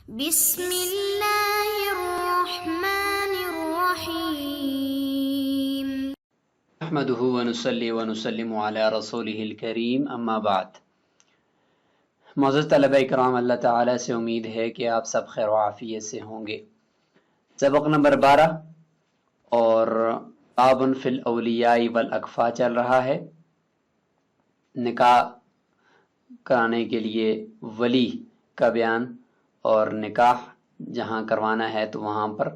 بسم اللہ الرحمن الرحیم نحمده ونصلي ونسلم على رسوله الکریم اما بعد۔ معزز طلبہ کرام، اللہ تعالیٰ سے امید ہے کہ آپ سب خیر و عافیت سے ہوں گے۔ سبق نمبر 12 اور باب فی الاولیاء والاکفاء چل رہا ہے۔ نکاح کرانے کے لیے ولی کا بیان، اور نکاح جہاں کروانا ہے تو وہاں پر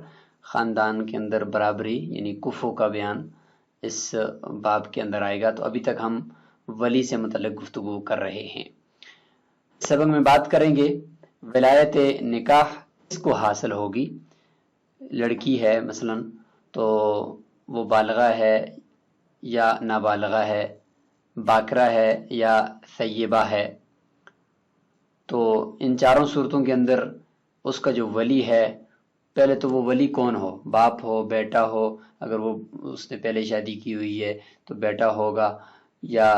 خاندان کے اندر برابری یعنی کفو کا بیان اس باب کے اندر آئے گا۔ تو ابھی تک ہم ولی سے متعلق گفتگو کر رہے ہیں۔ سبق میں بات کریں گے ولایت نکاح کس کو حاصل ہوگی۔ لڑکی ہے مثلا تو وہ بالغہ ہے یا نابالغہ ہے، باکرہ ہے یا ثیبہ ہے، تو ان چاروں صورتوں کے اندر اس کا جو ولی ہے، پہلے تو وہ ولی کون ہو، باپ ہو، بیٹا ہو، اگر وہ اس نے پہلے شادی کی ہوئی ہے تو بیٹا ہوگا یا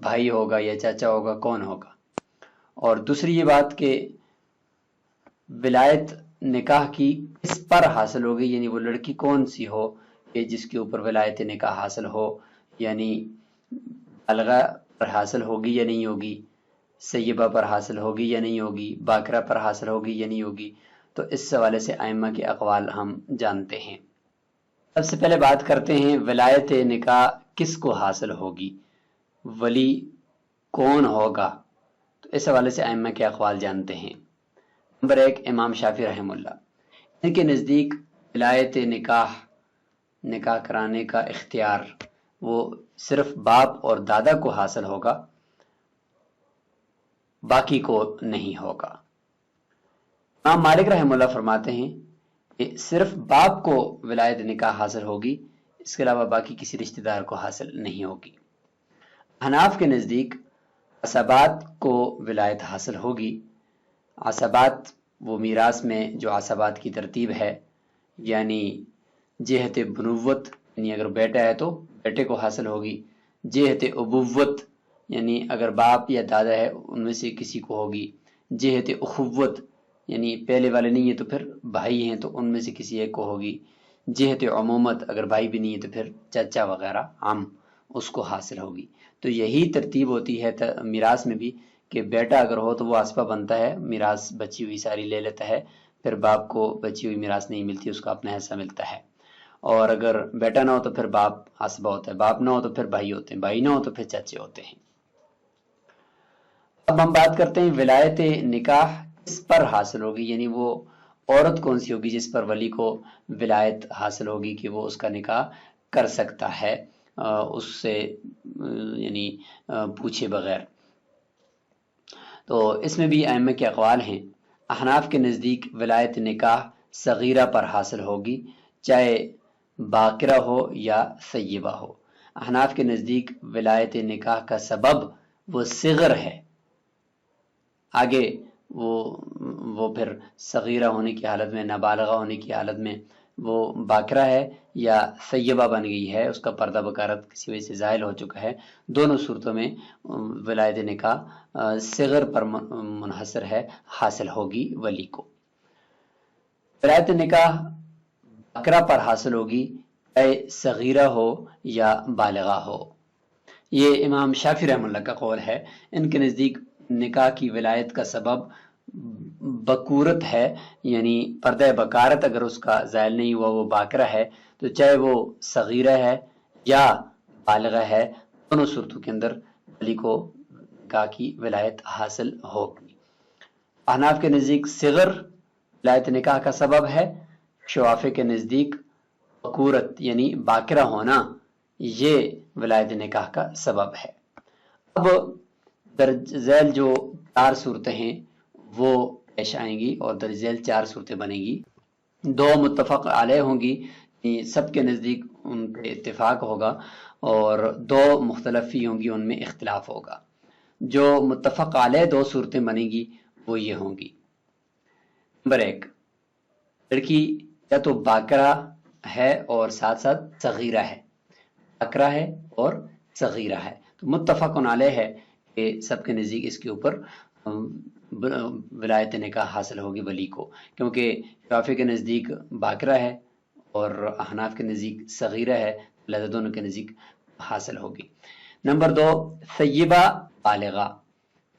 بھائی ہوگا یا چاچا ہوگا، کون ہوگا۔ اور دوسری یہ بات کہ ولایت نکاح کی کس پر حاصل ہوگی، یعنی وہ لڑکی کون سی ہو کہ جس کے اوپر ولایت نکاح حاصل ہو، یعنی بالغہ پر حاصل ہوگی یا نہیں ہوگی، سیبہ پر حاصل ہوگی یا نہیں ہوگی، باکرہ پر حاصل ہوگی یا نہیں ہوگی۔ تو اس حوالے سے ائمہ کے اقوال ہم جانتے ہیں۔ سب سے پہلے بات کرتے ہیں ولایت نکاح کس کو حاصل ہوگی، ولی کون ہوگا، تو اس حوالے سے ائمہ کے اقوال جانتے ہیں۔ نمبر 1 امام شافعی رحمہ اللہ، ان کے نزدیک ولایت نکاح کرانے کا اختیار وہ صرف باپ اور دادا کو حاصل ہوگا، باقی کو نہیں ہوگا۔ امام مالک رحمہ اللہ فرماتے ہیں کہ صرف باپ کو ولایت نکاح حاصل ہوگی، اس کے علاوہ باقی کسی رشتہ دار کو حاصل نہیں ہوگی۔ حناف کے نزدیک عصبات کو ولایت حاصل ہوگی۔ عصبات وہ میراث میں جو عصبات کی ترتیب ہے، یعنی جہت بنوت یعنی اگر بیٹا ہے تو بیٹے کو حاصل ہوگی، جہت ابوت یعنی اگر باپ یا دادا ہے ان میں سے کسی کو ہوگی، جہت اخوت یعنی پہلے والے نہیں ہے تو پھر بھائی ہیں تو ان میں سے کسی ایک کو ہوگی، جہت عمومت اگر بھائی بھی نہیں ہے تو پھر چچا وغیرہ عم اس کو حاصل ہوگی۔ تو یہی ترتیب ہوتی ہے میراث میں بھی کہ بیٹا اگر ہو تو وہ عصبہ بنتا ہے، میراث بچی ہوئی ساری لے لیتا ہے، پھر باپ کو بچی ہوئی میراث نہیں ملتی، اس کا اپنا حصہ ملتا ہے۔ اور اگر بیٹا نہ ہو تو پھر باپ عصبہ ہوتا ہے، باپ نہ ہو تو پھر بھائی ہوتے ہیں، بھائی نہ ہو تو پھر چچے ہوتے ہیں۔ اب ہم بات کرتے ہیں ولایت نکاح کس پر حاصل ہوگی، یعنی وہ عورت کون سی ہوگی جس پر ولی کو ولایت حاصل ہوگی کہ وہ اس کا نکاح کر سکتا ہے اس سے یعنی پوچھے بغیر۔ تو اس میں بھی ائمہ کے اقوال ہیں۔ احناف کے نزدیک ولایت نکاح صغیرہ پر حاصل ہوگی، چاہے باکرہ ہو یا ثیبہ ہو۔ احناف کے نزدیک ولایت نکاح کا سبب وہ صغر ہے، آگے وہ پھر صغیرہ ہونے کی حالت میں، نابالغہ ہونے کی حالت میں وہ باکرہ ہے یا ثیبہ بن گئی ہے، اس کا پردہ بکارت کسی وجہ سے زائل ہو چکا ہے، دونوں صورتوں میں ولایت نکاح صغر پر منحصر ہے، حاصل ہوگی ولی کو۔ ولایت نکاح باکرہ پر حاصل ہوگی، چاہے صغیرہ ہو یا بالغہ ہو۔ یہ امام شافعی رحمہ اللہ کا قول ہے۔ ان کے نزدیک نکاح کی ولایت کا سبب بکورت ہے، یعنی پردہ بکارت اگر اس کا زائل نہیں ہوا، وہ باکرہ ہے، تو چاہے وہ صغیرہ ہے یا بالغہ ہے، دونوں صورتوں کے اندر ولی کو نکاح کی ولایت حاصل ہوگی۔ احناف کے نزدیک صغر ولایت نکاح کا سبب ہے، شوافی کے نزدیک بکورت یعنی باکرہ ہونا یہ ولایت نکاح کا سبب ہے۔ اب درج ذیل جو 4 صورتیں ہیں وہ پیش آئیں گی، اور درج ذیل 4 صورتیں بنیں گی۔ 2 متفق علیہ ہوں گی، سب کے نزدیک ان پہ اتفاق ہوگا، اور 2 مختلف ہی ہوں گی، ان میں اختلاف ہوگا۔ جو متفق علیہ 2 صورتیں بنیں گی وہ یہ ہوں گی۔ نمبر 1، لڑکی یا تو باکرہ ہے اور ساتھ ساتھ صغیرہ ہے، باکرہ ہے اور صغیرہ ہے، تو متفق علیہ ہے کہ سب کے نزدیک اس کے اوپر ولایت نکاح حاصل ہوگی ولی کو، کیونکہ شافعی کے نزدیک باکرہ ہے اور احناف کے نزدیک صغیرہ ہے، لہذا دونوں کے نزدیک حاصل ہوگی۔ نمبر 2 سیبہ بالغہ،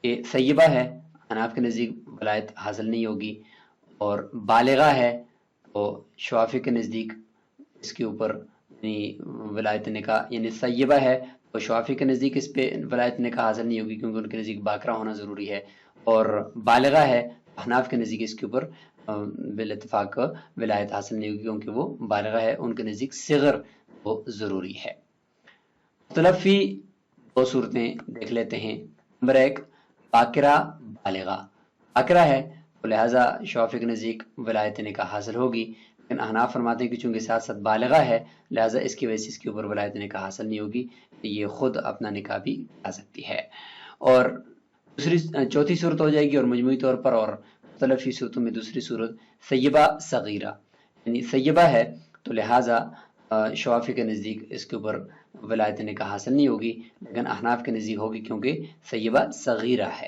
یہ سیبہ ہے، احناف کے نزدیک ولایت حاصل نہیں ہوگی، اور بالغہ ہے تو شافعی کے نزدیک اس کے اوپر ولایت نکاح، یعنی سیبہ ہے تو شافعی کے نزدیک اس پہ ولایت نکاح حاصل نہیں ہوگی کیونکہ ان کے نزدیک باکرہ ہونا ضروری ہے، اور بالغہ ہے احناف کے نزدیک اس کے اوپر بالاتفاق ولایت حاصل نہیں ہوگی کیونکہ وہ بالغہ ہے، ان کے نزدیک صغر وہ ضروری ہے۔ مختلف فی 2 صورتیں دیکھ لیتے ہیں۔ نمبر 1 باکرہ بالغہ، باکرہ ہے تو لہٰذا شافعی کے نزدیک ولایت نکاح حاصل ہوگی، لیکن احناف فرماتے ہیں کہ چونکہ ساتھ ساتھ بالغہ ہے لہٰذا اس کی وجہ سے اس کے اوپر ولایت نکاح حاصل نہیں ہوگی، یہ خود اپنا نکاح بھی آ سکتی ہے۔ اور چوتھی صورت ہو جائے گی، اور مجموعی طور پر اور مختلف فی صورتوں میں دوسری صورت سیبہ صغیرہ، یعنی سیبہ ہے تو لہٰذا شافعی کے نزدیک اس کے اوپر ولایت نکاح حاصل نہیں ہوگی، لیکن احناف کے نزدیک ہوگی کیونکہ سیبہ صغیرہ ہے۔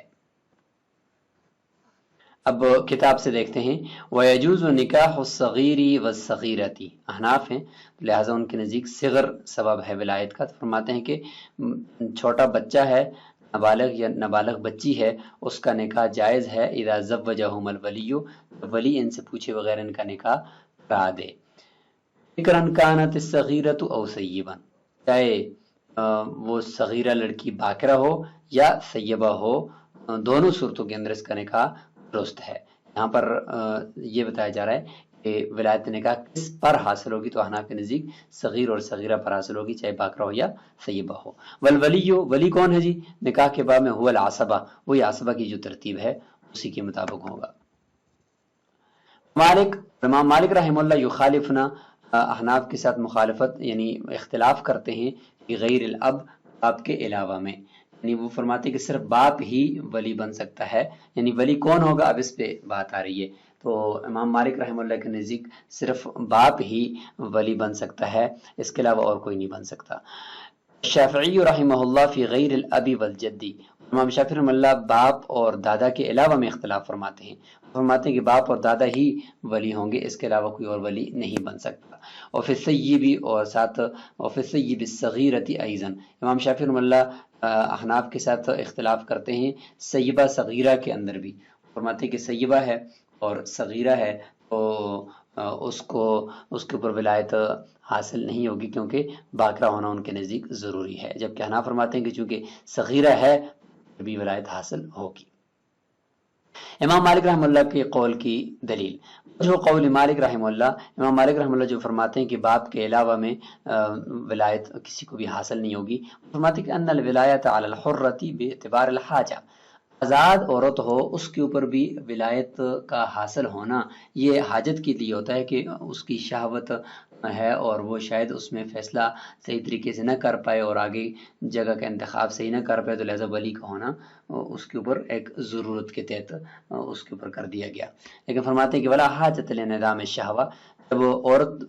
اب کتاب سے دیکھتے ہیں وَيَجُوزُ نِكَاحُ الصَّغِيرِ وَالصَّغِيرَةِ، احناف ہیں لہٰذا ان کے نزدیک صغر سبب ہے ولایت کا، تو فرماتے ہیں کہ چھوٹا بچہ ہے، نابالغ یا نابالغ بچی ہے، اس کا نکاح جائز ہے اذا زوجہم الولی، ولی ان سے پوچھے بغیر ان کا نکاح کرا دے۔ ذکراً کانت الصغیرۃ او سیبا، چاہے وہ صغیرہ لڑکی باکرہ ہو یا سیبہ ہو، دونوں صورتوں کے اندر اس کا نکاح درست ہے۔ یہاں پر یہ بتایا جا رہا ہے کہ ولایت نکاح کس پر حاصل ہوگی، تو احناف کے نزدیک صغیر اور صغیرہ پر حاصل ہوگی، چاہے باکرہ ہو یا سیبہ ہو۔ والولی، ولی کون ہے جی نکاح کے باب میں؟ هو العصبہ، وہی عصبہ کی جو ترتیب ہے اسی کے مطابق ہوگا۔ امام مالک رحمہ اللہ یخالفنا، احناف کے ساتھ مخالفت یعنی اختلاف کرتے ہیں کہ غیر الاب، باپ کے علاوہ میں، یعنی وہ فرماتے ہیں کہ صرف باپ ہی ولی بن سکتا ہے، یعنی ولی کون ہوگا اب اس پہ بات آ رہی ہے، تو امام مالک رحمہ اللہ کے نزدیک صرف باپ ہی ولی بن سکتا ہے، اس کے علاوہ اور کوئی نہیں بن سکتا۔ شافعی رحمہ اللہ فی غیر الاب والجدی، امام شافعی رحمہ اللہ باپ اور دادا کے علاوہ میں اختلاف فرماتے ہیں، فرماتے ہیں کہ باپ اور دادا ہی ولی ہوں گے، اس کے علاوہ کوئی اور ولی نہیں بن سکتا۔ اور فی السیب، اور ساتھ اور فی السیب الصغیرۃ ایضا، امام شافعی رحمہ اللہ احناف کے ساتھ اختلاف کرتے ہیں سیبہ صغیرہ کے اندر بھی، فرماتے ہیں کہ سیبہ ہے اور صغیرہ ہے تو اس کے اوپر ولایت حاصل نہیں ہوگی کیونکہ باکرہ ہونا ان کے نزدیک ضروری ہے، جبکہ احناف فرماتے ہیں کہ چونکہ صغیرہ ہے بھی ولایت حاصل ہوگی۔ امام مالک رحمہ اللہ کے قول کی دلیل، جو قول مالک رحمہ اللہ، امام مالک رحمہ اللہ جو فرماتے ہیں کہ باپ کے علاوہ میں ولایت کسی کو بھی حاصل نہیں ہوگی، فرماتے ہیں کہ ان الولایت علی الحرۃ باعتبار الحاجہ، آزاد عورت ہو اس کے اوپر بھی ولایت کا حاصل ہونا یہ حاجت کے لیے ہوتا ہے کہ اس کی شہوت ہے اور وہ شاید اس میں فیصلہ صحیح طریقے سے نہ کر پائے اور آگے جگہ کا انتخاب صحیح نہ کر پائے، تو لہذا ولی کا ہونا اس کے اوپر ایک ضرورت کے تحت اس کے اوپر کر دیا گیا۔ لیکن فرماتے ہیں کہ ولا حاجت لنظام الشہوہ، جب عورت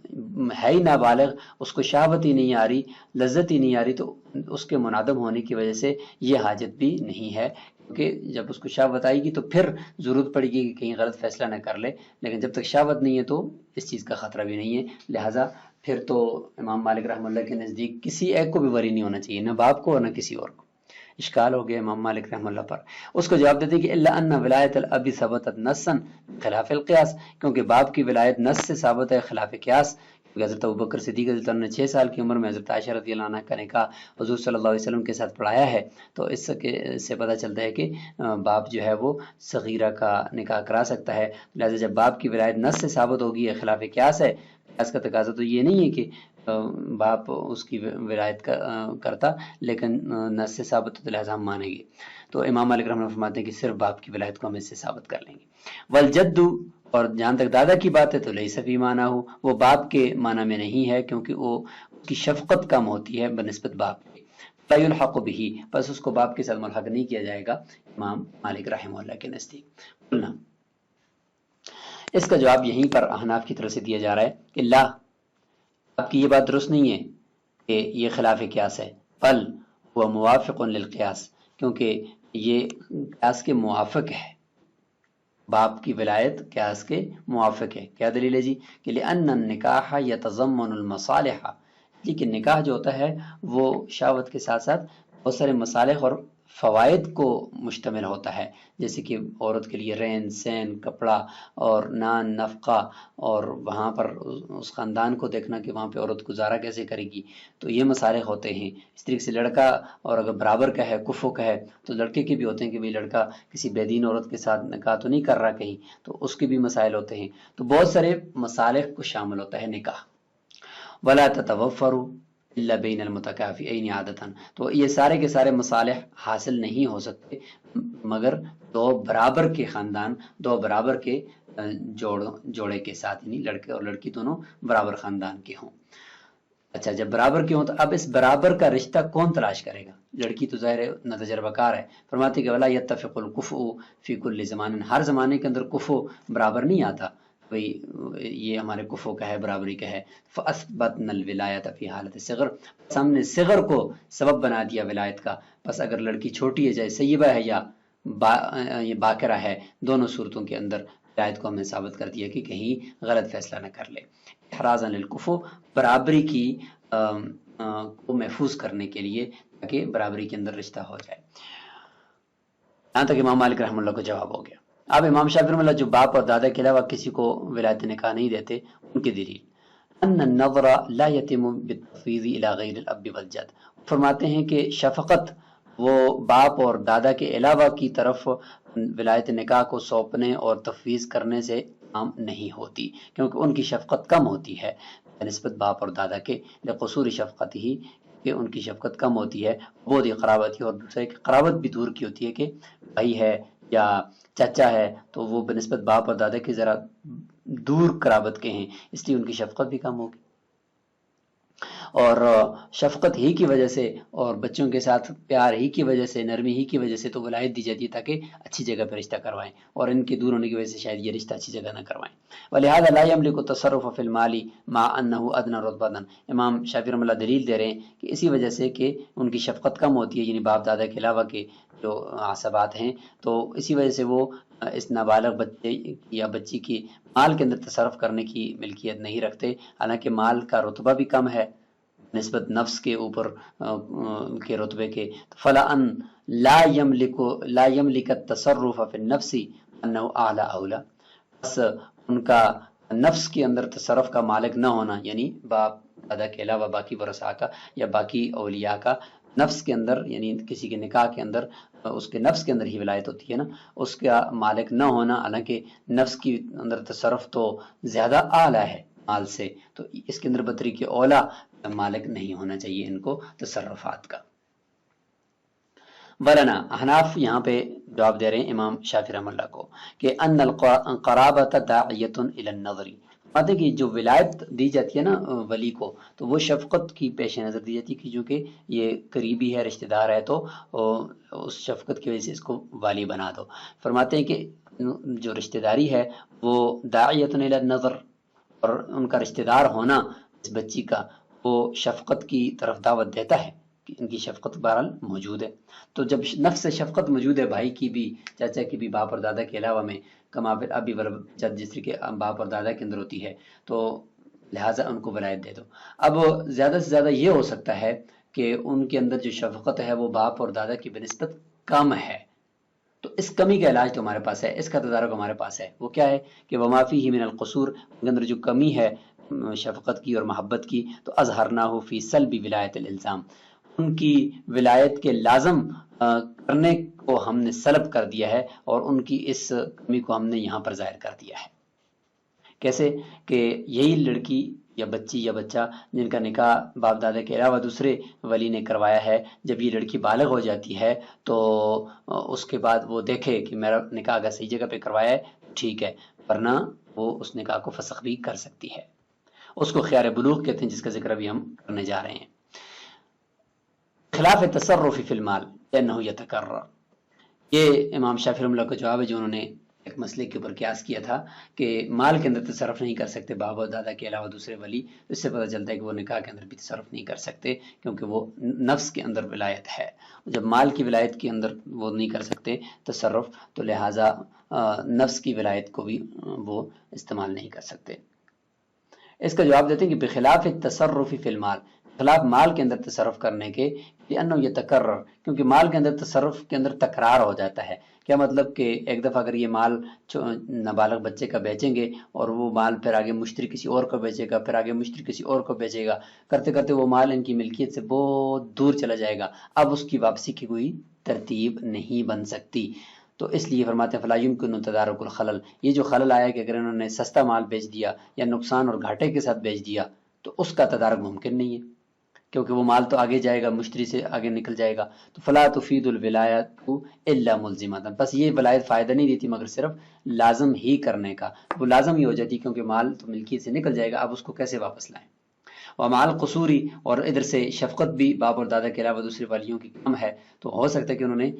ہے ہی نابالغ، اس کو شہوت ہی نہیں آ رہی، لذت ہی نہیں آ رہی، تو اس کے منعدم ہونے کی وجہ سے یہ حاجت بھی نہیں ہے، کیونکہ جب اس کو شہوت آئے گی تو پھر ضرورت پڑے گی کہ کہیں غلط فیصلہ نہ کر لے، لیکن جب تک شہوت نہیں ہے تو اس چیز کا خطرہ بھی نہیں ہے، لہٰذا پھر تو امام مالک رحمہ اللہ کے نزدیک کسی ایک کو بھی ولی نہیں ہونا چاہیے، نہ باپ کو اور نہ کسی اور کو۔ اشکال ہو گیا امام مالک رحمہ اللہ پر، اس کو جواب دیتے کہ الا ان ولایت الاب ثبتت نصا خلاف القیاس، کیونکہ باپ کی ولایت نص سے ثابت ہے خلاف قیاس، کیونکہ حضرت ابوبکر صدیق رضی اللہ عنہ نے 6 سال کی عمر میں حضرت عائشہ رضی اللہ عنہ کا نکاح حضور صلی اللہ علیہ وسلم کے ساتھ پڑھایا ہے، تو اس سے پتہ چلتا ہے کہ باپ جو ہے وہ صغیرہ کا نکاح کرا سکتا ہے، لہٰذا جب باپ کی ولایت نص سے ثابت ہوگی ہے خلاف قیاس ہے، قیاس کا تقاضا تو یہ نہیں ہے کہ باپ اس کی ولایت کرتا، لیکن نص سے ثابت تو لہٰذا ہم مانیں گے، تو امام مالک رحمہ اللہ فرماتے ہیں کہ صرف باپ کی ولایت کو ہم اس سے ثابت کر لیں گے۔ والجد، اور جہاں تک دادا کی بات ہے تو لیس فی معنی ہو، وہ باپ کے معنی میں نہیں ہے کیونکہ وہ اس کی شفقت کم ہوتی ہے بنسبت باپ کے، لا یلحق به، بس اس کو باپ کے ساتھ ملحق نہیں کیا جائے گا امام مالک رحمہ اللہ کے نزدیک۔ قلنا، اس کا جواب یہیں پر احناف کی طرف سے دیا جا رہا ہے کہ لا، آپ کی یہ بات درست نہیں ہے کہ یہ خلاف قیاس ہے، بل هو موافق للقیاس، کیونکہ یہ قیاس کے موافق ہے، باپ کی ولایت کیا اس کے موافق ہے. کیا دلیل ہے جی؟ کہ لأن النکاح یتضمن المصالح، لیکن نکاح جو ہوتا ہے وہ شہوت کے ساتھ ساتھ بہت سارے مصالح اور فوائد کو مشتمل ہوتا ہے، جیسے کہ عورت کے لیے رہن سہن، کپڑا اور نان نفقہ، اور وہاں پر اس خاندان کو دیکھنا کہ وہاں پہ عورت گزارا کیسے کرے گی، تو یہ مصالح ہوتے ہیں. اس طریقے سے لڑکا اور اگر برابر کا ہے، کفو کا ہے، تو لڑکے کے بھی ہوتے ہیں کہ بھئی لڑکا کسی بے دین عورت کے ساتھ نکاح تو نہیں کر رہا کہیں، تو اس کے بھی مسائل ہوتے ہیں. تو بہت سارے مصالح کو شامل ہوتا ہے نکاح. ولا تتوفر الا بین المتکافئین عادتاً، تو یہ سارے کے سارے مصالح حاصل نہیں ہو سکتے مگر دو برابر کے خاندان، دو برابر کے جوڑے کے ساتھ، یعنی لڑکے اور لڑکی دونوں برابر خاندان کے ہوں. اچھا، جب برابر کے ہوں تو اب اس برابر کا رشتہ کون تلاش کرے گا؟ لڑکی تو ظاہر ہے نہ تجربہ کار ہے. فرماتے کہ ولا یتفق الکفؤ فی کل زمان، ہر زمانے کے اندر کفو برابر نہیں آتا، بھئی یہ ہمارے کفو کا ہے، برابری کا ہے. فاثبتنا الولایت فی حالت الصغر، پس ہم نے صغر کو سبب بنا دیا ولایت کا. پس اگر لڑکی چھوٹی ہے، چاہے سیبہ ہے یا یہ باکرہ ہے، دونوں صورتوں کے اندر ولایت کو ہم نے ثابت کر دیا کہ کہیں غلط فیصلہ نہ کر لے. احرازا للکفو، برابری کی کو محفوظ کرنے کے لیے، تاکہ برابری کے اندر رشتہ ہو جائے. یہاں تک امام مالک رحمہ اللہ کو جواب ہو گیا. اب امام شافعی رحمہ اللہ جو باپ اور دادا کے علاوہ کسی کو ولایت نکاح نہیں دیتے، ان کی دلیل ان النظر لا یتم بالتفویض الی غیر الاب والجد، فرماتے ہیں کہ شفقت وہ باپ اور دادا کے علاوہ کی طرف ولایت نکاح کو سونپنے اور تفویض کرنے سے عام نہیں ہوتی، کیونکہ ان کی شفقت کم ہوتی ہے نسبت باپ اور دادا کے، لقصور شفقت ہی، کہ ان کی شفقت کم ہوتی ہے، بودی قرابتی، اور دوسرے کی قرابت بھی دور کی ہوتی ہے کہ بھائی ہے یا چچا ہے تو وہ بنسبت باپ اور دادا کے ذرا دور قرابت کے ہیں، اس لیے ان کی شفقت بھی کم ہوگی. اور شفقت ہی کی وجہ سے اور بچوں کے ساتھ پیار ہی کی وجہ سے، نرمی ہی کی وجہ سے تو ولایت دی جاتی ہے تاکہ اچھی جگہ پہ رشتہ کروائیں، اور ان کے دور ہونے کی وجہ سے شاید یہ رشتہ اچھی جگہ نہ کروائیں. ولہذا لا یملک التصرف فی المال مع انہ ادنی رتبۃ، امام شافعی رحمہ اللہ دلیل دے رہے ہیں کہ اسی وجہ سے کہ ان کی شفقت کم ہوتی ہے، یعنی باپ دادا کے علاوہ کے جو عصبات ہیں، تو اسی وجہ سے وہ اس نابالغ بچے یا بچی کی مال کے اندر تصرف کرنے کی ملکیت نہیں رکھتے، حالانکہ مال کا رتبہ بھی کم ہے نسبت نفس کے اوپر کے رتبے کے. فلا ان لا یملک التصرف فی النفس انہ اعلی اولا، بس ان کا نفس کے اندر تصرف کا مالک نہ ہونا، یعنی باپ دادا کے علاوہ باقی ورثاء کا یا باقی اولیاء کا نفس کے اندر، یعنی کسی کے نکاح کے اندر اس کے نفس کے اندر ہی ولایت ہوتی ہے نا، اس کا مالک نہ ہونا، حالانکہ نفس کے اندر تصرف تو زیادہ اعلیٰ ہے مال سے، تو اس کے اندر بطری کے اولا مالک نہیں ہونا چاہیے ان کو تصرفات کا. ولنا، احناف یہاں پہ جواب دے رہے ہیں امام شافعی رحمہ اللہ کو کہ ان القرابۃ داعیۃ الی النظر، ماتے کہ جو ولایت دی جاتی ہے نا ولی کو، تو وہ شفقت کی پیش نظر دی جاتی ہے کہ چونکہ یہ قریبی ہے، رشتہ دار ہے، تو اس شفقت کی وجہ سے اس کو والی بنا دو. فرماتے ہیں کہ جو رشتہ داری ہے وہ داعیۃ الی النظر، اور ان کا رشتہ دار ہونا اس بچی کا وہ شفقت کی طرف دعوت دیتا ہے کہ ان کی شفقت بہرحال موجود ہے. تو جب نفس شفقت موجود ہے بھائی کی بھی، چاچا کی بھی، باپ اور دادا کے علاوہ میں، کما پھر ابھی جد جس طریقے باپ اور دادا کے اندر ہوتی ہے، تو لہٰذا ان کو ولایت دے دو. اب زیادہ سے زیادہ یہ ہو سکتا ہے کہ ان کے اندر جو شفقت ہے وہ باپ اور دادا کی بنسبت کم ہے، تو اس کمی کا علاج تو ہمارے پاس ہے، اس کا تدارک ہمارے پاس ہے. وہ کیا ہے کہ وما فیہ من القصور، ان کے اندر جو کمی ہے شفقت کی اور محبت کی، تو اظہرناہ فی سلب ولایت الالزام، ان کی ولایت کے لازم کرنے کو ہم نے سلب کر دیا ہے، اور ان کی اس کمی کو ہم نے یہاں پر ظاہر کر دیا ہے. کیسے کہ یہی لڑکی یا بچی یا بچہ جن کا نکاح باپ دادا کے علاوہ دوسرے ولی نے کروایا ہے، جب یہ لڑکی بالغ ہو جاتی ہے تو اس کے بعد وہ دیکھے کہ میرا نکاح اگر صحیح جگہ پہ کروایا ہے ٹھیک ہے، ورنہ وہ اس نکاح کو فسخ بھی کر سکتی ہے. اس کو خیار بلوغ کہتے ہیں، جس کا ذکر ابھی ہم کرنے جا رہے ہیں. خلاف تصرف فی المال لأنہ یتکرر، یہ امام شافعی رحمہ اللہ کا جواب ہے جو انہوں نے ایک مسئلے کے اوپر قیاس کیا تھا کہ مال کے اندر تصرف نہیں کر سکتے باپ و دادا کے علاوہ دوسرے ولی، اس سے پتہ چلتا ہے کہ وہ نکاح کے اندر بھی تصرف نہیں کر سکتے کیونکہ وہ نفس کے اندر ولایت ہے. جب مال کی ولایت کے اندر وہ نہیں کر سکتے تصرف، تو لہٰذا نفس کی ولایت کو بھی وہ استعمال نہیں کر سکتے. اس کا جواب دیتے ہیں کہ بخلاف التصرف فی المال، خلاف مال کے اندر تصرف کرنے کے، لأنه يتکرر، کیونکہ مال کے اندر تصرف کے اندر تکرار ہو جاتا ہے. کیا مطلب کہ ایک دفعہ اگر یہ مال نابالغ بچے کا بیچیں گے اور وہ مال پھر آگے مشتری کسی اور کو بیچے گا، پھر آگے مشتری کسی اور کو بیچے گا، کرتے کرتے وہ مال ان کی ملکیت سے بہت دور چلا جائے گا. اب اس کی واپسی کی کوئی ترتیب نہیں بن سکتی. تو اس لیے فرماتے ہیں فلا یمکن تدارک الخلل، یہ جو خلل آیا کہ اگر انہوں نے سستا مال بیچ دیا یا نقصان اور گھاٹے کے ساتھ بیچ دیا تو اس کا تدارک ممکن نہیں ہے، کیونکہ وہ مال تو آگے جائے گا، مشتری سے آگے نکل جائے گا. تو فلا تفید الولایت الا ملزمۃ، بس یہ ولایت فائدہ نہیں دیتی مگر صرف لازم ہی کرنے کا، وہ لازم ہی ہو جاتی کیونکہ مال تو ملکیت سے نکل جائے گا، اب اس کو کیسے واپس لائیں. ومال قصوری، اور ادھر سے شفقت بھی باپ اور دادا کے علاوہ دوسرے والیوں کی کم ہے، تو ہو سکتا ہے کہ انہوں نے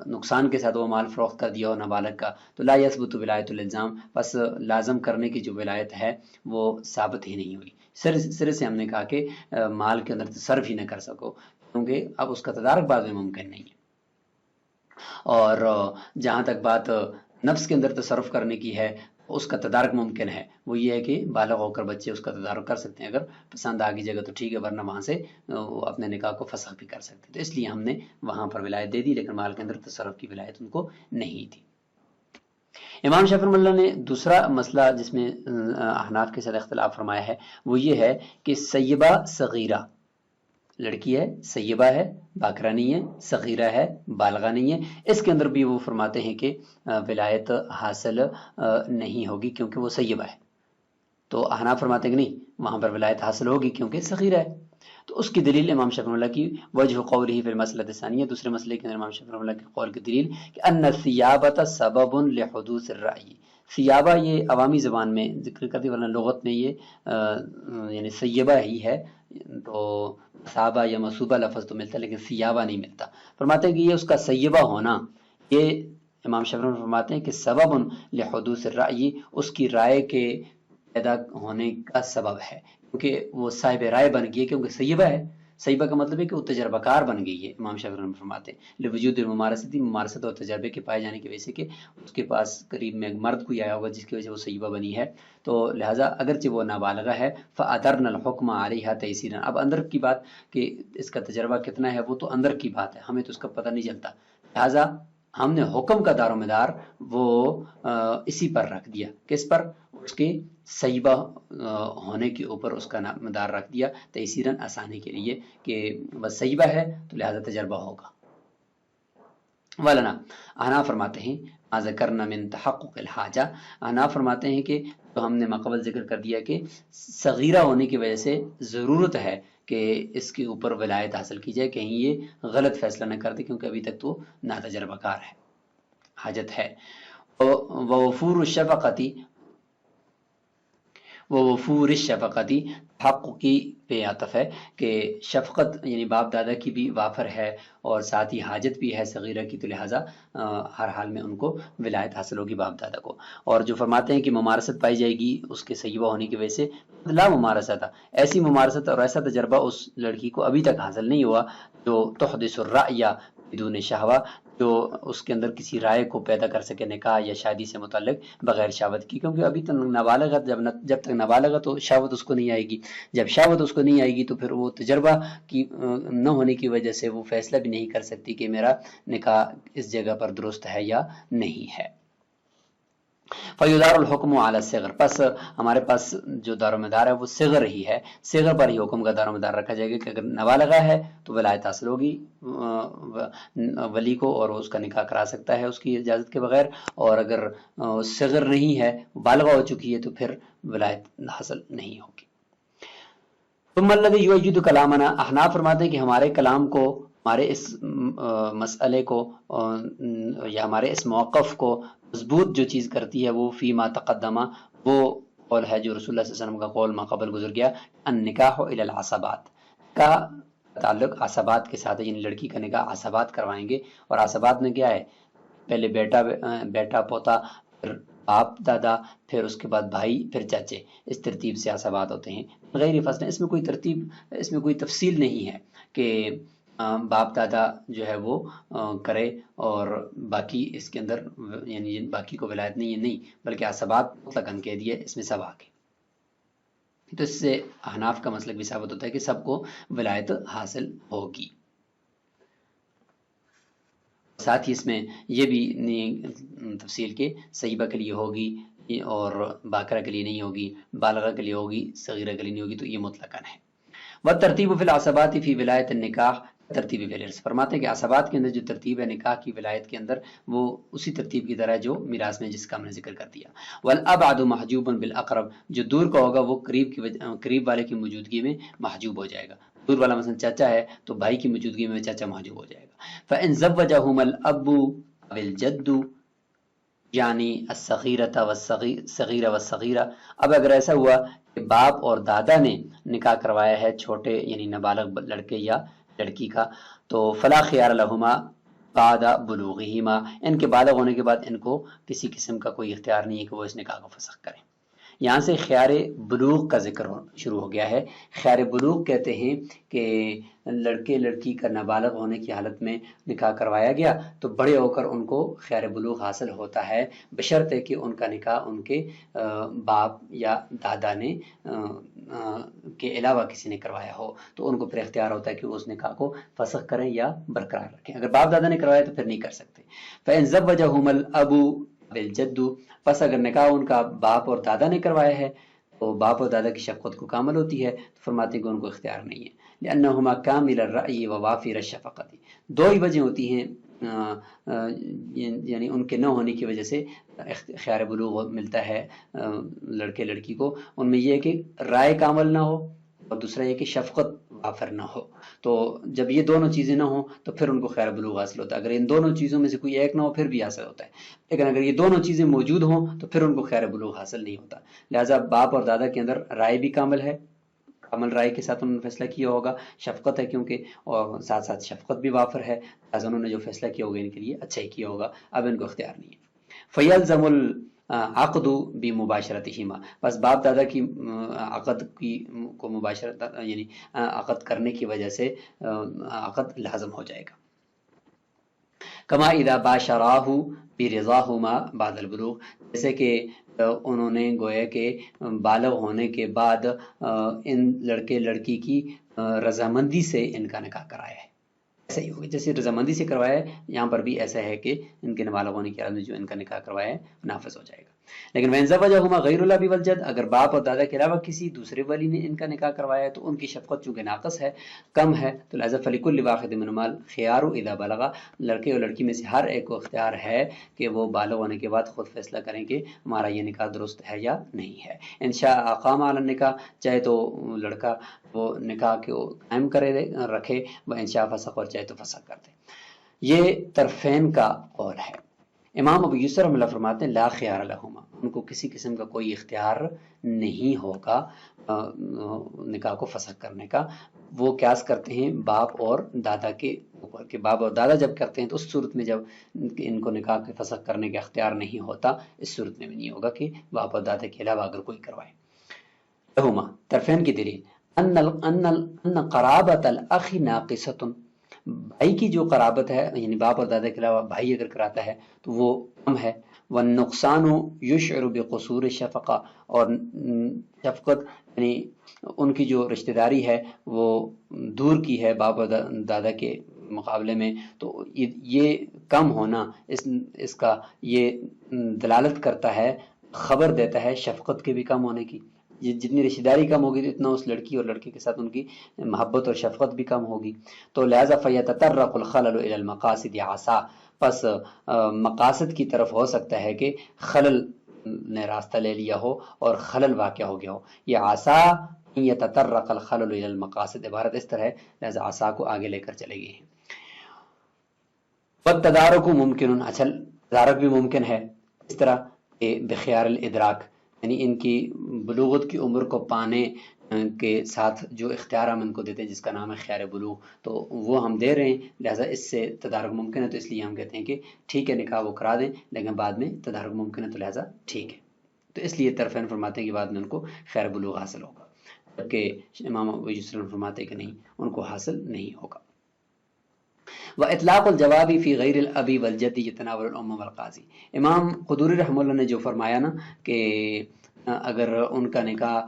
نقصان کے ساتھ وہ مال فروخت کر دیا ہو نابالغ کا، تو لا یثبت ولایت الالزام، بس لازم کرنے کی جو ولایت ہے وہ ثابت ہی نہیں ہوئی. سرے سے ہم نے کہا کہ مال کے اندر تصرف ہی نہ کر سکو کیونکہ اب اس کا تدارک بعد میں ممکن نہیں ہے. اور جہاں تک بات نفس کے اندر تصرف کرنے کی ہے اس کا تدارک ممکن ہے، وہ یہ ہے کہ بالغ ہو کر بچے اس کا تدارک کر سکتے ہیں، اگر پسند آ گئی جگہ تو ٹھیک ہے، ورنہ وہاں سے وہ اپنے نکاح کو فسخ بھی کر سکتے ہیں. تو اس لیے ہم نے وہاں پر ولایت دے دی، لیکن مال کے اندر تصرف کی ولایت ان کو نہیں تھی. امام شافعی رحمہ اللہ نے دوسرا مسئلہ جس میں احناف کے ساتھ اختلاف فرمایا ہے وہ یہ ہے کہ سیبہ صغیرہ، لڑکی ہے، سیبہ ہے، باکرہ نہیں ہے، صغیرہ ہے، بالغہ نہیں ہے، اس کے اندر بھی وہ فرماتے ہیں کہ ولایت حاصل نہیں ہوگی کیونکہ وہ سیبہ ہے. تو احناف فرماتے ہیں کہ نہیں، وہاں پر ولایت حاصل ہوگی کیونکہ صغیرہ ہے. تو اس کی دلیل امام شافعی رحمہ اللہ کی وجہ قولہ فی المسئلہ الثانیہ، دوسرے مسئلے کے اندر امام شافعی رحمہ اللہ کے قول کی دلیل کہ ان الثیابۃ سبب لحدوث الرأی، ثیابہ یہ عوامی زبان میں ذکر کرتی ورنہ لغت میں یہ یعنی سیبہ ہی ہے، تو صحابہ یا مصوبہ لفظ تو ملتا ہے لیکن ثیابہ نہیں ملتا. فرماتے ہیں کہ یہ اس کا سیبہ ہونا، یہ امام شافعی فرماتے ہیں کہ سبب لحدوث الرأی، اس کی رائے کے پیدا ہونے کا سبب ہے، کیونکہ وہ صاحب رائے بن گئی ہے کیونکہ سیبہ ہے. سیبہ کا مطلب ہے کہ وہ تجربہ کار بن گئی ہے. امام شافعی فرماتے ہیں لوجود الممارست، ممارست اور تجربے کے پائے جانے کی وجہ سے کہ اس کے پاس قریب میں ایک مرد کوئی آیا ہوگا جس کی وجہ سے وہ سیبہ بنی ہے، تو لہٰذا اگرچہ وہ نابالغہ ہے فأدرن الحکم علیہا تیسیرا، اب اندر کی بات کہ اس کا تجربہ کتنا ہے وہ تو اندر کی بات ہے، ہمیں تو اس کا پتہ نہیں چلتا، لہٰذا ہم نے حکم کا دار و مدار وہ اسی پر رکھ دیا. کس پر؟ اس کے سیبہ ہونے کے اوپر اس کا مدار رکھ دیا، تیسیراً آسانی کے لیے کہ بس سیبہ ہے تو لہذا تجربہ ہوگا. ولنا، احناف فرماتے ہیں ما ذکرنا من تحقق الحاجہ، احناف فرماتے ہیں کہ تو ہم نے ماقبل ذکر کر دیا کہ صغیرہ ہونے کی وجہ سے ضرورت ہے کہ اس کے اوپر ولایت حاصل کی جائے، کہیں یہ غلط فیصلہ نہ کر دے کیونکہ ابھی تک تو ناتجربہ کار ہے، حاجت ہے. ووفور الشفقتی، وفور الشفقتی حقی پہ عطف ہے کہ شفقت یعنی باپ دادا کی بھی وافر ہے اور ساتھ ہی حاجت بھی ہے صغیرہ کی، تو لہٰذا ہر حال میں ان کو ولایت حاصل ہوگی باپ دادا کو. اور جو فرماتے ہیں کہ ممارست پائی جائے گی اس کے سیبہ ہونے کی وجہ سے، لا ممارست، ایسی ممارست اور ایسا تجربہ اس لڑکی کو ابھی تک حاصل نہیں ہوا جو تحدث الرأی بدون شہوہ، جو اس کے اندر کسی رائے کو پیدا کر سکے نکاح یا شادی سے متعلق بغیر شہوت کی، کیونکہ ابھی تک نابالغ، جب تک نابالغ تو شہوت اس کو نہیں آئے گی، جب شہوت اس کو نہیں آئے گی تو پھر وہ تجربہ کی نہ ہونے کی وجہ سے وہ فیصلہ بھی نہیں کر سکتی کہ میرا نکاح اس جگہ پر درست ہے یا نہیں ہے. فیدار الحکم علی الصغر، پس ہمارے پاس جو دار و مدار ہے وہ صغر ہی ہے، صغر پر ہی حکم کا دار و مدار رکھا جائے گا کہ اگر نابالغہ ہے تو ولایت حاصل ہوگی ولی کو اور اس کا نکاح کرا سکتا ہے اس کی اجازت کے بغیر، اور اگر صغر نہیں ہے، بالغہ ہو چکی ہے تو پھر ولایت حاصل نہیں ہوگی. ثم الذی یؤید کلامنا، احناف فرماتے ہیں کہ ہمارے کلام کو، ہمارے اس مسئلے کو یا ہمارے اس موقف کو مضبوط جو چیز کرتی ہے وہ فی ما تقدمہ، وہ قول ہے جو رسول اللہ صلی اللہ علیہ وسلم کا قول ما قبل گزر گیا، النکاح الی العصبات، کا تعلق عصبات کے ساتھ ہے، یعنی لڑکی کا نکاح عصبات کروائیں گے. اور عصبات میں کیا ہے؟ پہلے بیٹا پوتا پھر باپ دادا، پھر اس کے بعد بھائی، پھر چاچے، اس ترتیب سے عصبات ہوتے ہیں غیر فصل۔ اس میں کوئی ترتیب، اس میں کوئی تفصیل نہیں ہے کہ باپ دادا جو ہے وہ کرے اور باقی اس کے اندر یعنی باقی کو ولایت نہیں ہے، نہیں، بلکہ عصبات مطلقاً کہہ دیا، اس میں سب آ گئے۔ تو اس سے احناف کا مسلک بھی ثابت ہوتا ہے کہ سب کو ولایت حاصل ہوگی۔ ساتھ ہی اس میں یہ بھی تفصیل کے صحیبہ کے لیے ہوگی اور باکرہ کے لیے نہیں ہوگی، بالغہ کے لیے ہوگی، صغیرہ کے لیے نہیں ہوگی، تو یہ مطلقاً ہے۔ وَالتَّرْتِيبُ فِي الْعَصَبَاتِ فِي وِلَایَةِ النِّکَاحِ، ترتیب فعل ارث فرماتے ہیں کہ عصبات کے اندر جو ترتیب ہے نکاح کی ولایت کے اندر، وہ اسی ترتیب کی طرح جو میراث میں جس کا ہم نے ذکر کر دیا۔ وَالْأَبْعَدُ مَحْجُوبٌ بِالْأَقْرَبِ، جو دور کا ہوگا وہ قریب والے کی موجودگی میں محجوب ہو جائے گا۔ دور والا مثلا چاچا ہے تو بھائی کی موجودگی میں چاچا محجوب ہو جائے گا۔ فَإِن زَوَّجَهُمَا الْأَبُّ أَوِ الْجَدُّ یعنی الصغیرۃ والصغیر والصغیرہ، اب اگر ایسا ہوا کہ باپ اور دادا نے نکاح کروایا ہے چھوٹے یعنی نابالغ لڑکے یا لڑکی کا، تو فلا خیار لہما بعد بلوغہما، ان کے بالغ ہونے کے بعد ان کو کسی قسم کا کوئی اختیار نہیں ہے کہ وہ اس نکاح کو فسخ کریں۔ یہاں سے خیار بلوغ کا ذکر شروع ہو گیا ہے۔ خیار بلوغ کہتے ہیں کہ لڑکے لڑکی کا نابالغ ہونے کی حالت میں نکاح کروایا گیا تو بڑے ہو کر ان کو خیار بلوغ حاصل ہوتا ہے، بشرط ہے کہ ان کا نکاح ان کے باپ یا دادا نے کے علاوہ کسی نے کروایا ہو، تو ان کو پھر اختیار ہوتا ہے کہ وہ اس نکاح کو فسخ کریں یا برقرار رکھیں۔ اگر باپ دادا نے کروایا تو پھر نہیں کر سکتے۔ فَإِن زَوَّجَهُمَا الْأَبُ بالجد، پس اگر نکاح ان کا باپ اور دادا نے کروایا ہے تو باپ اور دادا کی شفقت کو کامل ہوتی ہے، تو فرماتے ہیں کہ ان کو اختیار نہیں ہے۔ لأنهما كامل الرأي ووافر الشفقة، دو ہی وجہ ہوتی ہیں یعنی ان کے نہ ہونے کی وجہ سے خیار بلوغ ملتا ہے لڑکے لڑکی کو، ان میں یہ ہے کہ رائے کامل نہ ہو اور دوسرا یہ کہ شفقت وافر نہ ہو۔ تو جب یہ دونوں چیزیں نہ ہوں تو پھر ان کو خیار بلوغ حاصل ہوتا ہے۔ اگر ان دونوں چیزوں میں سے کوئی ایک نہ ہو پھر بھی حاصل ہوتا ہے، لیکن اگر یہ دونوں چیزیں موجود ہوں تو پھر ان کو خیار بلوغ حاصل نہیں ہوتا۔ لہٰذا باپ اور دادا کے اندر رائے بھی کامل ہے، کامل رائے کے ساتھ انہوں نے فیصلہ کیا ہوگا، شفقت ہے کیونکہ، اور ساتھ ساتھ شفقت بھی وافر ہے، لہٰذا انہوں نے جو فیصلہ کیا ہوگا ان کے لیے اچھا ہی کیا ہوگا، اب ان کو اختیار نہیں ہے۔ فَيَلْزَمُ الْعَقْدُ بِمُبَاشَرَتِهِمَا، بس باپ دادا کی عقد کی کو مباشرت یعنی عقد کرنے کی وجہ سے عقد لازم ہو جائے گا۔ کما اذا باشراہ برضاہما بعد البلوغ، جیسے کہ انہوں نے گویا کہ بالغ ہونے کے بعد ان لڑکے لڑکی کی رضامندی سے ان کا نکاح کرایا ہے، ایسا ہی ہوگا جیسے رضامندی سے کروایا ہے، یہاں پر بھی ایسا ہے کہ ان کے نابالغ ہونے کے بعد جو ان کا نکاح کروایا ہے نافذ ہو جائے گا۔ لیکن وَإِن زَوَّجَهُمَا غَيْرُ الْأَبِ وَالْجَدِّ، اگر باپ اور دادا کے علاوہ کسی دوسرے ولی نے ان کا نکاح کروایا ہے تو ان کی شفقت چونکہ ناقص ہے، کم ہے، تو لہذا فَلِكُلِّ وَاحِدٍ مِنْهُمَا الْخِيَارُ إِذَا بَلَغَ، لڑکے اور لڑکی میں سے ہر ایک کو اختیار ہے کہ وہ بالغ ہونے کے بعد خود فیصلہ کریں کہ ہمارا یہ نکاح درست ہے یا نہیں ہے۔ ان شاء اقام علی النکاح، چاہے تو لڑکا وہ نکاح کو قائم کرے رکھے، وہ ان شاء فسخ، اور چاہے تو فسخ کر دے۔ یہ طرفین کا قول ہے۔ امام ابو یوسف رحمہ اللہ فرماتے ہیں لا خیار لہما، ان کو کسی قسم کا کوئی اختیار نہیں ہوگا نکاح کو فسخ کرنے کا۔ وہ قیاس کرتے ہیں باپ اور دادا کے اوپر کہ باپ اور دادا جب کرتے ہیں تو اس صورت میں جب ان کو نکاح کے فسخ کرنے کا اختیار نہیں ہوتا، اس صورت میں بھی نہیں ہوگا کہ باپ اور دادا کے علاوہ اگر کوئی کروائے۔ لہما، طرفین کی دلیل ان قرابت الاخ ناقصۃ، بھائی کی جو قرابت ہے یعنی باپ اور دادا کے علاوہ بھائی اگر کراتا ہے تو وہ کم ہے۔ والنقصان یشعر بقصور الشفقہ، اور شفقت یعنی ان کی جو رشتہ داری ہے وہ دور کی ہے باپ اور دادا کے مقابلے میں، تو یہ کم ہونا اس کا یہ دلالت کرتا ہے، خبر دیتا ہے شفقت کے بھی کم ہونے کی۔ جتنی رشتہ داری کم ہوگی تو اتنا اس لڑکی اور لڑکے کے ساتھ ان کی محبت اور شفقت بھی کم ہوگی۔ تو لہذا فَيَتَطَرَّقُ الْخَلَلُ إِلَى الْمَقَاصِدِ عَسَى، پس مقاصد کی طرف ہو سکتا ہے کہ خلل نے راستہ لے لیا ہو اور خلل واقع ہو گیا ہو۔ یہ عَسَى يَتَطَرَّقَ الْخَلَلُ إِلَى الْمَقَاصِدِ، عبارت اس طرح ہے، لہذا عَسَى کو آگے لے کر چلے گئے ہیں۔ وَالتَّدَارُكُ مُمْكِنٌ، اچھا تدارک بھی ممکن ہے، اس طرح کہ بخیار الادراک، یعنی ان کی بلوغت کی عمر کو پانے کے ساتھ جو اختیار ہم ان کو دیتے ہیں جس کا نام ہے خیار بلوغ، تو وہ ہم دے رہے ہیں، لہٰذا اس سے تدارک ممکن ہے، تو اس لیے ہم کہتے ہیں کہ ٹھیک ہے نکاح وہ کرا دیں، لیکن بعد میں تدارک ممکن ہے تو لہٰذا ٹھیک ہے، تو اس لیے طرفین فرماتے ہیں کہ بعد میں ان کو خیر بلوغ حاصل ہوگا، جبکہ امام ابو یوسف فرماتے ہیں کہ نہیں، ان کو حاصل نہیں ہوگا۔ وَإِطْلَاقُ الْجَوَابِ فِي غَيْرِ الْأَبِ وَالْجَدِّ يَتَنَاوَلُ الْأُمَّ وَالْقَاضِي۔ امام قدوری رحمہ اللہ نے جو فرمایا نا کہ اگر ان کا نکاح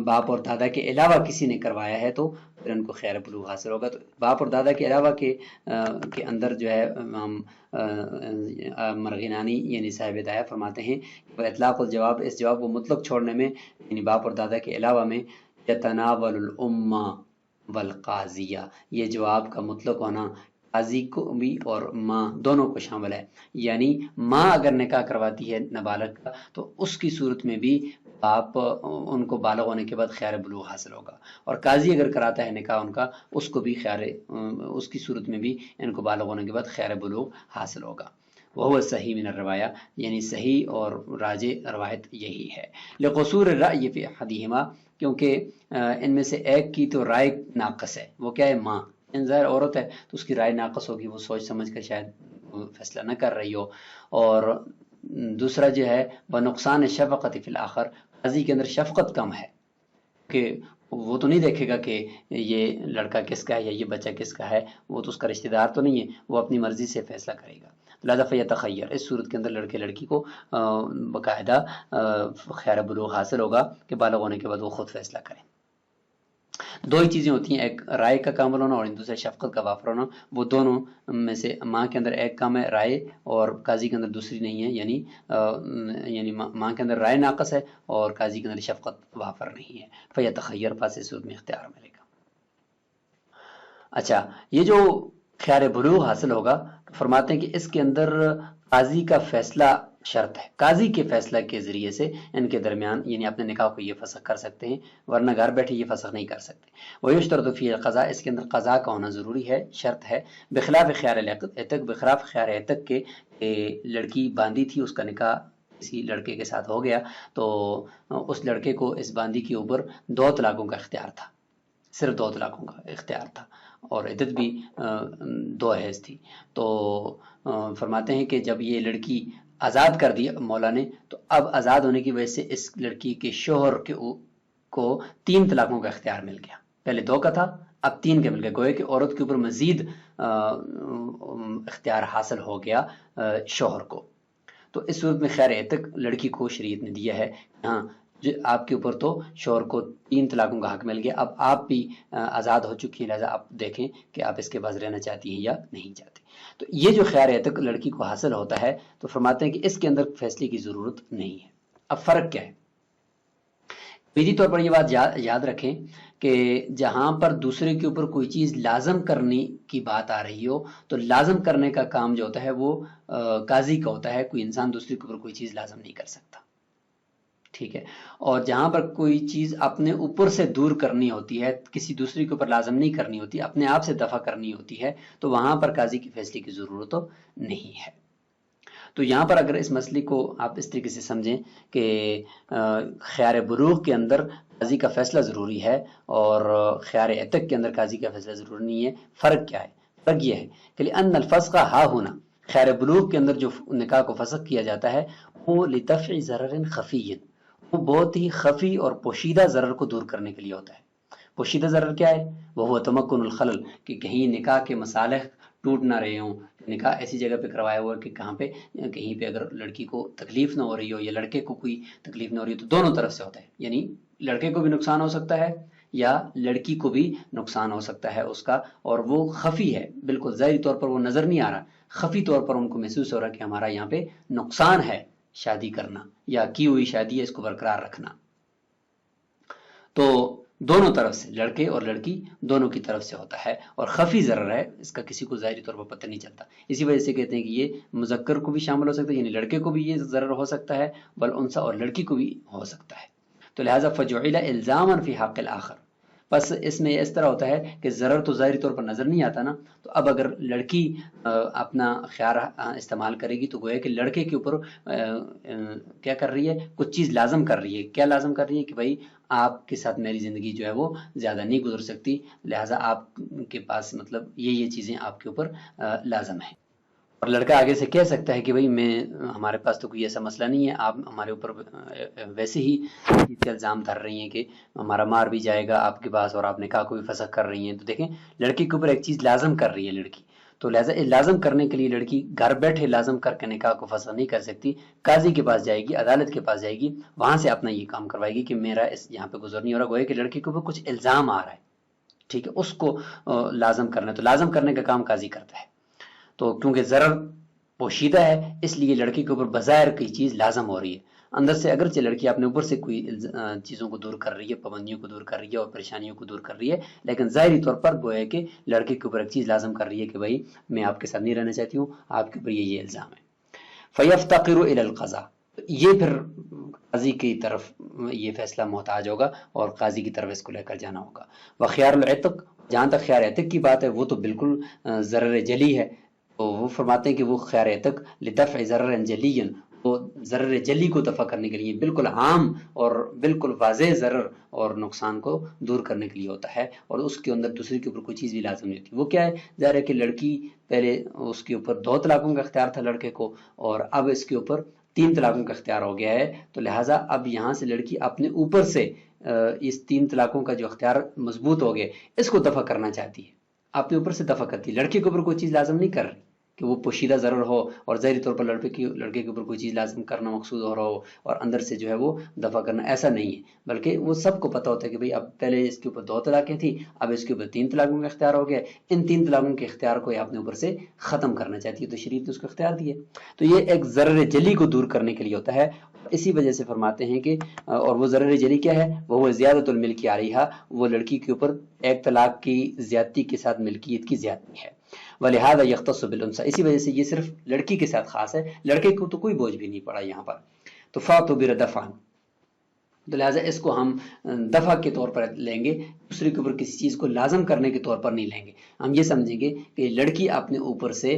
باپ اور دادا کے علاوہ کسی نے کروایا ہے تو پھر ان کو خیر بلوغ حاصل ہوگا، تو باپ اور دادا کے علاوہ کے اندر جو ہے امام مرغینانی یعنی صاحب ہدایہ فرماتے ہیں کہ اطلاق الجواب، اس جواب کو مطلق چھوڑنے میں یعنی باپ اور دادا کے علاوہ میں یتناول الامہ والقاضیہ، یہ جواب کا مطلق ہونا قاضی کو بھی اور ماں دونوں کو شامل ہے، یعنی ماں اگر نکاح کرواتی ہے نابالغ کا تو اس کی صورت میں بھی باپ ان کو بالغ ہونے کے بعد خیار بلوغ حاصل ہوگا، اور قاضی اگر کراتا ہے نکاح ان کا اس کو بھی اس کی صورت میں بھی ان کو بالغ ہونے کے بعد خیار بلوغ حاصل ہوگا۔ وہ صحیح من الروایہ، یعنی صحیح اور راجح روایت یہی ہے، لقصور الرأی فی احدہما، کیونکہ ان میں سے ایک کی تو رائے ناقص ہے، وہ کیا ہے؟ ماں، ظاہر عورت ہے تو اس کی رائے ناقص ہوگی، وہ سوچ سمجھ کر شاید فیصلہ نہ کر رہی ہو، اور دوسرا جو ہے وہ نقصان شفقت فی الآخر، قاضی کے اندر شفقت کم ہے کہ وہ تو نہیں دیکھے گا کہ یہ لڑکا کس کا ہے یا یہ بچہ کس کا ہے، وہ تو اس کا رشتہ دار تو نہیں ہے، وہ اپنی مرضی سے فیصلہ کرے گا، لہٰذا فیتخیر، اس صورت کے اندر لڑکے لڑکی کو باقاعدہ خیار بلوغ حاصل ہوگا کہ بالغ ہونے کے بعد وہ خود فیصلہ کریں۔ دو ہی چیزیں ہوتی ہیں، ایک رائے کا کامل ہونا اور دوسرا شفقت کا وافر ہونا، وہ دونوں میں سے ماں کے اندر ایک کام ہے رائے اور قاضی کے اندر دوسری نہیں ہے، یعنی ماں کے اندر رائے ناقص ہے اور قاضی کے اندر شفقت وافر نہیں ہے، فیتخیر، پاس اس صورت میں اختیار ملے گا۔ اچھا، یہ جو خیار بلوغ حاصل ہوگا فرماتے ہیں کہ اس کے اندر قاضی کا فیصلہ شرط ہے، قاضی کے فیصلہ کے ذریعے سے ان کے درمیان یعنی اپنے نکاح کو یہ فسخ کر سکتے ہیں، ورنہ گھر بیٹھے یہ فسخ نہیں کر سکتے۔ وَيُشْتَرَطُ فِيهِ الْقَضَاء، اس کے اندر قضاء کا ہونا ضروری ہے، شرط ہے، بخلاف خیار العتق، بخلاف خیار عتق کے لڑکی باندھی تھی، اس کا نکاح کسی لڑکے کے ساتھ ہو گیا تو اس لڑکے کو اس باندھی کے اوپر 2 طلاقوں کا اختیار تھا، صرف 2 طلاقوں کا اختیار تھا، اور عدت بھی 2 حیض تھی، تو فرماتے ہیں کہ جب یہ لڑکی آزاد کر دیا مولا نے تو اب آزاد ہونے کی وجہ سے اس لڑکی کے شوہر کو 3 طلاقوں کا اختیار مل گیا، پہلے 2 کا تھا اب 3 کا مل گیا، گویا کہ عورت کے اوپر مزید اختیار حاصل ہو گیا شوہر کو۔ تو اس صورت میں خیر عتق لڑکی کو شریعت نے دیا ہے، ہاں آپ کے اوپر تو شوہر کو 3 طلاقوں کا حق مل گیا، اب آپ بھی آزاد ہو چکی ہیں، لہٰذا آپ دیکھیں کہ آپ اس کے بعد رہنا چاہتی ہیں یا نہیں چاہتی۔ تو یہ جو خیار عتق لڑکی کو حاصل ہوتا ہے تو فرماتے ہیں کہ اس کے اندر فیصلے کی ضرورت نہیں ہے۔ اب فرق کیا ہے؟ بیدی طور پر یہ بات یاد رکھیں کہ جہاں پر دوسرے کے اوپر کوئی چیز لازم کرنے کی بات آ رہی ہو تو لازم کرنے کا کام جو ہوتا ہے وہ قاضی کا ہوتا ہے، کوئی انسان دوسرے کے اوپر کوئی چیز لازم نہیں کر سکتا، ٹھیک ہے، اور جہاں پر کوئی چیز اپنے اوپر سے دور کرنی ہوتی ہے، کسی دوسرے کے اوپر لازم نہیں کرنی ہوتی، اپنے آپ سے دفع کرنی ہوتی ہے، تو وہاں پر قاضی کے فیصلے کی ضرورت نہیں ہے۔ تو یہاں پر اگر اس مسئلے کو آپ اس طریقے سے سمجھیں کہ خیار بلوغ کے اندر قاضی کا فیصلہ ضروری ہے اور خیار عتق کے اندر قاضی کا فیصلہ ضروری نہیں ہے، فرق کیا ہے؟ فرق یہ ہے کہ لأن الفسخ ہا ہونا، خیار بلوغ کے اندر جو نکاح کو فسخ کیا جاتا ہے وہ لدفع ضرر خفی، وہ بہت ہی خفی اور پوشیدہ ضرر کو دور کرنے کے لیے ہوتا ہے۔ پوشیدہ ضرر کیا ہے؟ وہ تمکن الخلل، کہ کہیں نکاح کے مصالح ٹوٹ نہ رہے ہوں، نکاح ایسی جگہ پہ کروایا ہوا ہے کہ کہیں پہ اگر لڑکی کو تکلیف نہ ہو رہی ہو یا لڑکے کو کوئی تکلیف نہ ہو رہی ہو، تو دونوں طرف سے ہوتا ہے، یعنی لڑکے کو بھی نقصان ہو سکتا ہے یا لڑکی کو بھی نقصان ہو سکتا ہے اس کا، اور وہ خفی ہے، بالکل ظاہری طور پر وہ نظر نہیں آ رہا، خفی طور پر ان کو محسوس ہو رہا کہ ہمارا یہاں پہ نقصان ہے شادی کرنا یا کی ہوئی شادی ہے اس کو برقرار رکھنا۔ تو دونوں طرف سے، لڑکے اور لڑکی دونوں کی طرف سے ہوتا ہے، اور خفی ضرر ہے، اس کا کسی کو ظاہری طور پر پتہ نہیں چلتا، اسی وجہ سے کہتے ہیں کہ یہ مذکر کو بھی شامل ہو سکتا ہے، یعنی لڑکے کو بھی یہ ضرر ہو سکتا ہے، بل انثى، اور لڑکی کو بھی ہو سکتا ہے۔ تو لہٰذا فجعل الزاما فی حق الآخر، بس اس میں اس طرح ہوتا ہے کہ ضرر تو ظاہری طور پر نظر نہیں آتا نا، تو اب اگر لڑکی اپنا خیار استعمال کرے گی تو گویا کہ لڑکے کے اوپر کیا کر رہی ہے، کچھ چیز لازم کر رہی ہے. کیا لازم کر رہی ہے کہ بھائی آپ کے ساتھ میری زندگی جو ہے وہ زیادہ نہیں گزر سکتی، لہٰذا آپ کے پاس مطلب یہ چیزیں آپ کے اوپر لازم ہیں. اور لڑکا آگے سے کہہ سکتا ہے کہ بھئی ہمارے پاس تو کوئی ایسا مسئلہ نہیں ہے، آپ ہمارے اوپر ویسے ہی چیز کا الزام دھر رہی ہیں کہ ہمارا مار بھی جائے گا آپ کے پاس، اور آپ نکاح کو بھی فسخ کر رہی ہیں. تو دیکھیں لڑکی کے اوپر ایک چیز لازم کر رہی ہے لڑکی، تو لہٰذا لازم کرنے کے لیے لڑکی گھر بیٹھے لازم کر کے نکاح کو فسخ نہیں کر سکتی. قاضی کے پاس جائے گی، عدالت کے پاس جائے گی، وہاں سے اپنا یہ کام کروائے گی کہ میرا یہاں پہ گزر نہیں ہو رہا. گویا کہ لڑکی کے اوپر کچھ الزام آ رہا ہے، ٹھیک ہے، اس کو لازم کرنا ہے. تو لازم کرنے کا کام قاضی کرتا ہے. تو کیونکہ ضرر پوشیدہ ہے اس لیے لڑکی کے اوپر بظاہر کوئی چیز لازم ہو رہی ہے. اندر سے اگرچہ لڑکی اپنے اوپر سے کوئی چیزوں کو دور کر رہی ہے، پابندیوں کو دور کر رہی ہے اور پریشانیوں کو دور کر رہی ہے، لیکن ظاہری طور پر گویا ہے کہ لڑکے کے اوپر ایک چیز لازم کر رہی ہے کہ بھائی میں آپ کے ساتھ نہیں رہنا چاہتی ہوں، آپ کے اوپر یہ الزام ہے. فَيَفْتَقِرُ إِلَى الْقَضَاءِ، یہ پھر قاضی کی طرف یہ فیصلہ محتاج ہوگا اور قاضی کی طرف اس کو لے کر جانا ہوگا. وَخِيَارُ الْعِتْق، جہاں تک خیار عتق کی بات ہے وہ تو بالکل ضرر جلی ہے. تو وہ فرماتے ہیں کہ وہ خیار عتق لدفع ضرر جلی، وہ ضرر جلی کو دفع کرنے کے لیے، بالکل عام اور بالکل واضح ضرر اور نقصان کو دور کرنے کے لیے ہوتا ہے، اور اس کے اندر دوسرے کے اوپر کوئی چیز بھی لازم نہیں ہوتی. وہ کیا ہے، ظاہر ہے کہ لڑکی پہلے اس کے اوپر 2 طلاقوں کا اختیار تھا لڑکے کو، اور اب اس کے اوپر 3 طلاقوں کا اختیار ہو گیا ہے. تو لہٰذا اب یہاں سے لڑکی اپنے اوپر سے اس 3 طلاقوں کا جو اختیار مضبوط ہو گیا اس کو دفع کرنا چاہتی ہے، اپنے اوپر سے دفع کرتی ہے. لڑکے کے اوپر کوئی چیز لازم نہیں کر رہی کہ وہ پوشیدہ ضرر ہو، اور ظاہری طور پر لڑکے کے اوپر کوئی چیز لازم کرنا مقصود ہو رہا ہو اور اندر سے جو ہے وہ دفع کرنا، ایسا نہیں ہے. بلکہ وہ سب کو پتہ ہوتا ہے کہ بھئی اب پہلے اس کے اوپر 2 طلاقیں تھیں، اب اس کے اوپر 3 طلاقوں کا اختیار ہو گیا. ان 3 طلاقوں کے اختیار کو یہ اپنے اوپر سے ختم کرنا چاہتی ہے، تو شریعت نے اس کو اختیار دیے. تو یہ ایک ضرر جلی کو دور کرنے کے لیے ہوتا ہے. اسی وجہ سے فرماتے ہیں کہ اور وہ ضرر جلی کیا ہے، وہ زیادت الملک علیہا، وہ لڑکی کے اوپر ایک طلاق کی زیادتی کے ساتھ ملکیت کی زیادتی ہے. وَلِهَذَا يَخْتَصُ بِالْأُنْثَىٰ، اسی وجہ سے یہ صرف لڑکی کے ساتھ خاص ہے، لڑکے کو تو کوئی بوجھ بھی نہیں پڑا یہاں پر. تو فَاعْتُبِرَ دَفْعًا، تو لہٰذا اس کو ہم دفع کے طور پر لیں گے، دوسرے کے اوپر کسی چیز کو لازم کرنے کے طور پر نہیں لیں گے. ہم یہ سمجھیں گے کہ لڑکی اپنے اوپر سے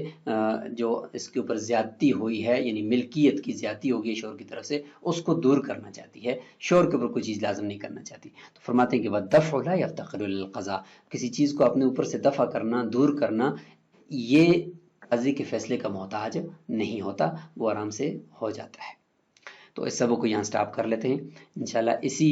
جو اس کے اوپر زیادتی ہوئی ہے، یعنی ملکیت کی زیادتی ہوگی ہے شوہر کی طرف سے، اس کو دور کرنا چاہتی ہے، شوہر کے اوپر کوئی چیز لازم نہیں کرنا چاہتی. تو فرماتے ہیں کہ وَالدَّفْعُ لَا يَفْتَقِرُ إِلَى الْقَضَاءِ، کسی چیز کو اپنے اوپر سے دفع کرنا، دور کرنا، یہ قاضی کے فیصلے کا محتاج نہیں ہوتا، وہ آرام سے ہو جاتا ہے. تو اس سبق کو یہاں سٹاپ کر لیتے ہیں. انشاءاللہ اسی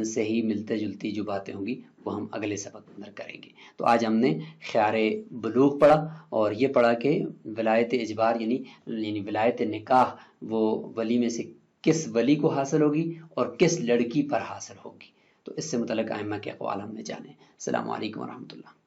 سے ہی ملتے جلتی جو باتیں ہوں گی وہ ہم اگلے سبق اندر کریں گے. تو آج ہم نے خیار بلوغ پڑھا اور یہ پڑھا کہ ولایت اجبار یعنی ولایت نکاح وہ ولی میں سے کس ولی کو حاصل ہوگی اور کس لڑکی پر حاصل ہوگی. تو اس سے متعلق ائمہ کے اقوال ہم نے جانے. السلام علیکم ورحمۃ اللہ.